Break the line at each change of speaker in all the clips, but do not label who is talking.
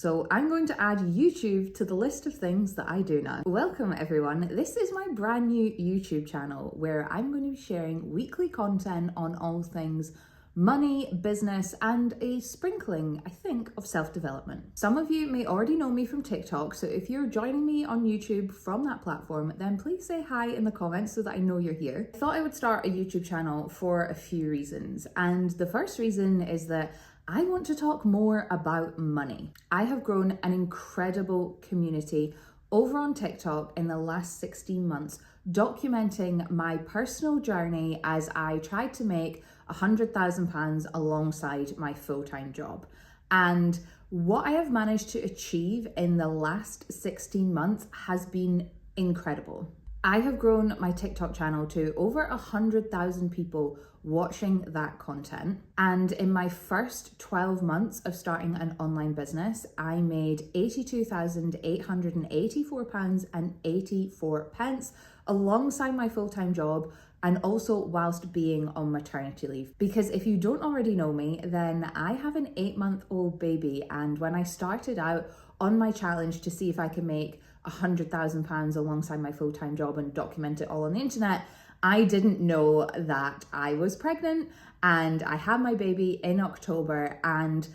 So I'm going to add YouTube to the list of things that I do now. Welcome everyone. This is my brand new YouTube channel where I'm going to be sharing weekly content on all things money, business, and a sprinkling, I think, of self-development. Some of you may already know me from TikTok, so if you're joining me on YouTube from that platform, then please say hi in the comments so that I know you're here. I thought I would start a YouTube channel for a few reasons, and the first reason is that I want to talk more about money. I have grown an incredible community over on TikTok in the last 16 months, documenting my personal journey as I tried to make £100,000 alongside my full-time job. And what I have managed to achieve in the last 16 months has been incredible. I have grown my TikTok channel to over 100,000 people watching that content. And in my first 12 months of starting an online business, I made £82,884.84 alongside my full-time job, and also whilst being on maternity leave. Because if you don't already know me, then I have an 8-month-old baby, and when I started out on my challenge to see if I can make £100,000 alongside my full-time job and document it all on the internet, I didn't know that I was pregnant, and I had my baby in October, and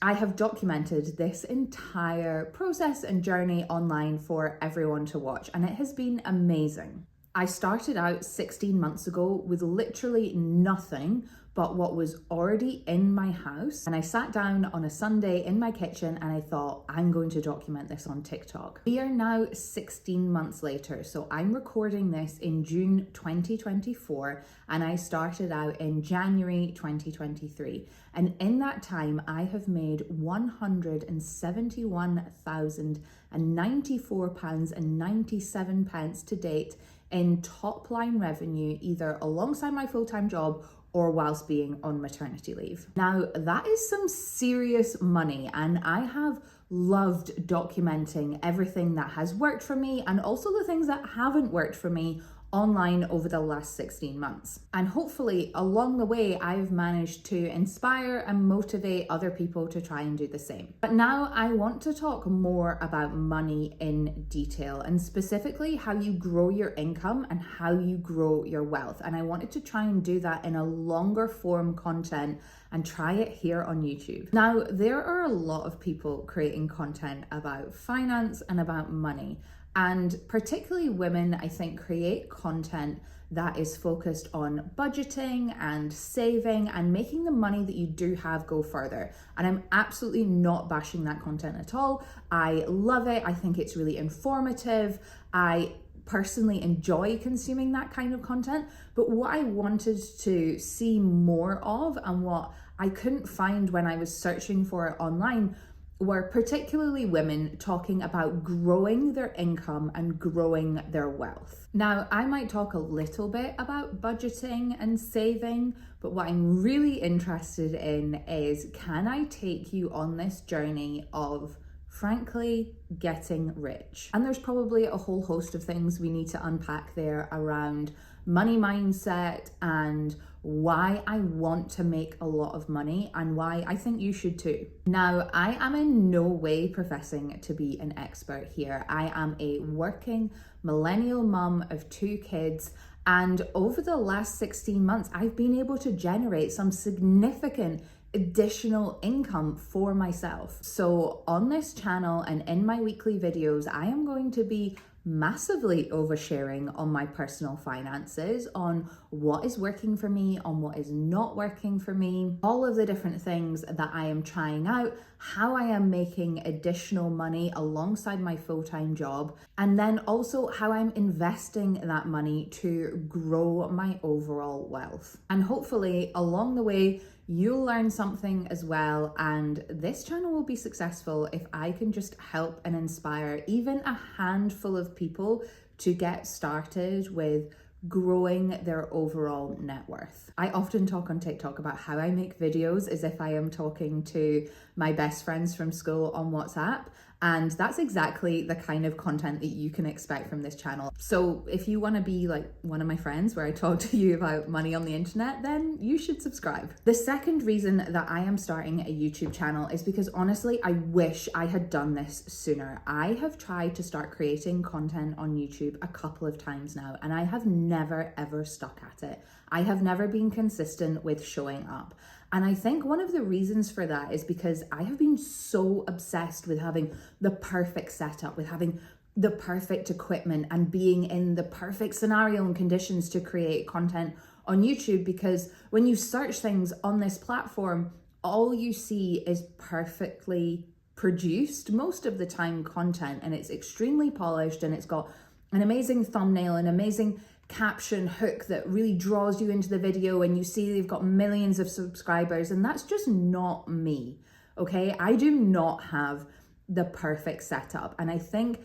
I have documented this entire process and journey online for everyone to watch, and it has been amazing. I started out 16 months ago with literally nothing but what was already in my house. And I sat down on a Sunday in my kitchen and I thought, I'm going to document this on TikTok. We are now 16 months later. So I'm recording this in June 2024 and I started out in January 2023. And in that time, I have made £171,094.97 to date in top line revenue, either alongside my full-time job or whilst being on maternity leave. Now, that is some serious money, and I have loved documenting everything that has worked for me and also the things that haven't worked for me online over the last 16 months. And hopefully along the way, I've managed to inspire and motivate other people to try and do the same. But now I want to talk more about money in detail, and specifically how you grow your income and how you grow your wealth. And I wanted to try and do that in a longer form content and try it here on YouTube. Now, there are a lot of people creating content about finance and about money. And particularly women, I think, create content that is focused on budgeting and saving and making the money that you do have go further. And I'm absolutely not bashing that content at all. I love it. I think it's really informative. I personally enjoy consuming that kind of content. But what I wanted to see more of, and what I couldn't find when I was searching for it online, were particularly women talking about growing their income and growing their wealth. Now, I might talk a little bit about budgeting and saving, but what I'm really interested in is, can I take you on this journey of, frankly, getting rich? And there's probably a whole host of things we need to unpack there around money mindset and why I want to make a lot of money and why I think you should too. Now, I am in no way professing to be an expert here. I am a working millennial mum of 2 kids, and over the last 16 months, I've been able to generate some significant additional income for myself. So on this channel and in my weekly videos, I am going to be massively oversharing on my personal finances, on what is working for me, on what is not working for me, all of the different things that I am trying out, how I am making additional money alongside my full-time job, and then also how I'm investing that money to grow my overall wealth. And hopefully along the way, you'll learn something as well, and this channel will be successful if I can just help and inspire even a handful of people to get started with growing their overall net worth. I often talk on TikTok about how I make videos as if I am talking to my best friends from school on WhatsApp, And that's exactly the kind of content that you can expect from this channel. So if you want to be like one of my friends where I talk to you about money on the internet, then you should subscribe. The second reason that I am starting a YouTube channel is because honestly, I wish I had done this sooner. I have tried to start creating content on YouTube a couple of times now, and I have never ever stuck at it. I have never been consistent with showing up. And I think one of the reasons for that is because I have been so obsessed with having the perfect setup, with having the perfect equipment and being in the perfect scenario and conditions to create content on YouTube. Because when you search things on this platform, all you see is perfectly produced, most of the time, content, and it's extremely polished, and it's got an amazing thumbnail, an amazing caption hook that really draws you into the video, and you see they've got millions of subscribers, and that's just not me. Okay, I do not have the perfect setup, and I think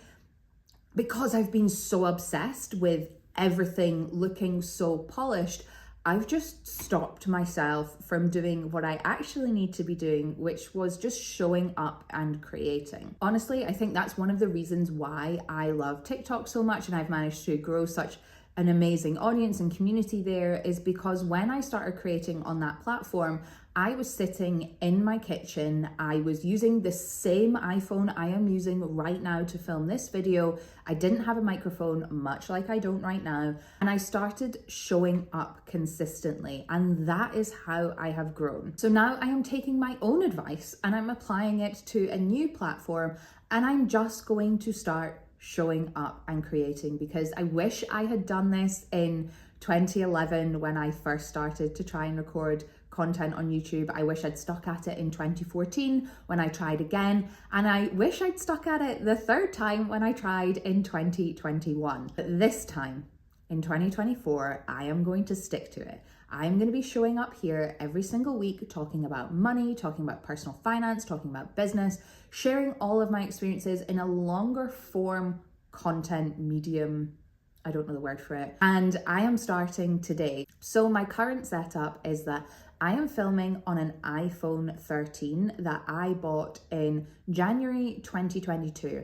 because I've been so obsessed with everything looking so polished, I've just stopped myself from doing what I actually need to be doing, which was just showing up and creating. Honestly, I think that's one of the reasons why I love TikTok so much, and I've managed to grow such an amazing audience and community there, is because when I started creating on that platform, I was sitting in my kitchen. I was using the same iPhone I am using right now to film this video. I didn't have a microphone, much like I don't right now. And I started showing up consistently. And that is how I have grown. So now I am taking my own advice and I'm applying it to a new platform. And I'm just going to start showing up and creating, because I wish I had done this in 2011 when I first started to try and record content on YouTube. I wish I'd stuck at it in 2014 when I tried again, and I wish I'd stuck at it the third time when I tried in 2021. But this time in 2024, I am going to stick to it. I'm going to be showing up here every single week, talking about money, talking about personal finance, talking about business, sharing all of my experiences in a longer form content medium. I don't know the word for it. And I am starting today. So my current setup is that I am filming on an iPhone 13 that I bought in January 2022.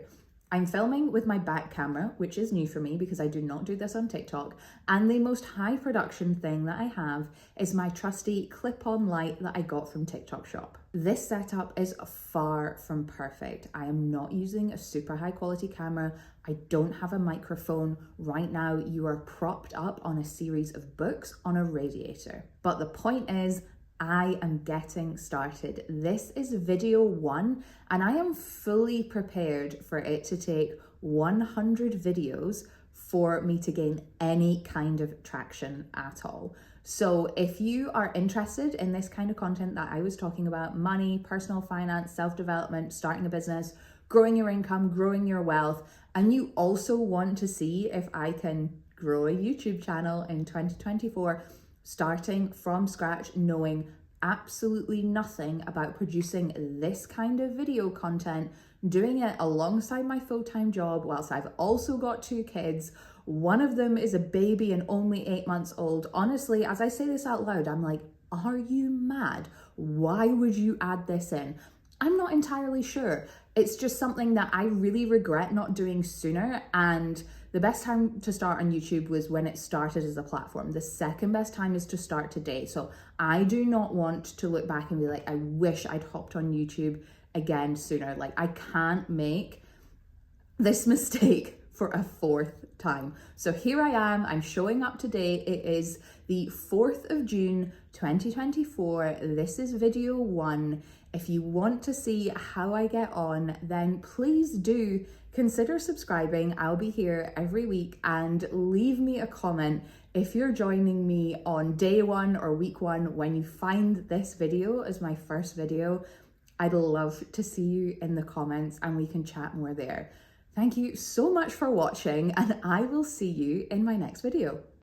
I'm filming with my back camera, which is new for me because I do not do this on TikTok. And the most high production thing that I have is my trusty clip-on light that I got from TikTok Shop. This setup is far from perfect. I am not using a super high quality camera. I don't have a microphone. Right now, you are propped up on a series of books on a radiator. But the point is, I am getting started. This is video 1, and I am fully prepared for it to take 100 videos for me to gain any kind of traction at all. So if you are interested in this kind of content that I was talking about, money, personal finance, self-development, starting a business, growing your income, growing your wealth, and you also want to see if I can grow a YouTube channel in 2024, starting from scratch, knowing absolutely nothing about producing this kind of video content, doing it alongside my full-time job whilst I've also got 2 kids. One of them is a baby and only 8 months old. Honestly, as I say this out loud, I'm like, are you mad? Why would you add this in? I'm not entirely sure. It's just something that I really regret not doing sooner, and the best time to start on YouTube was when it started as a platform. The second best time is to start today. So I do not want to look back and be like, I wish I'd hopped on YouTube again sooner. Like, I can't make this mistake for a 4th time. So here I am, I'm showing up today. It is the 4th of June, 2024. This is video 1. If you want to see how I get on, then please do consider subscribing. I'll be here every week, and leave me a comment if you're joining me on day 1 or week 1 when you find this video as my first video. I'd love to see you in the comments and we can chat more there. Thank you so much for watching, and I will see you in my next video.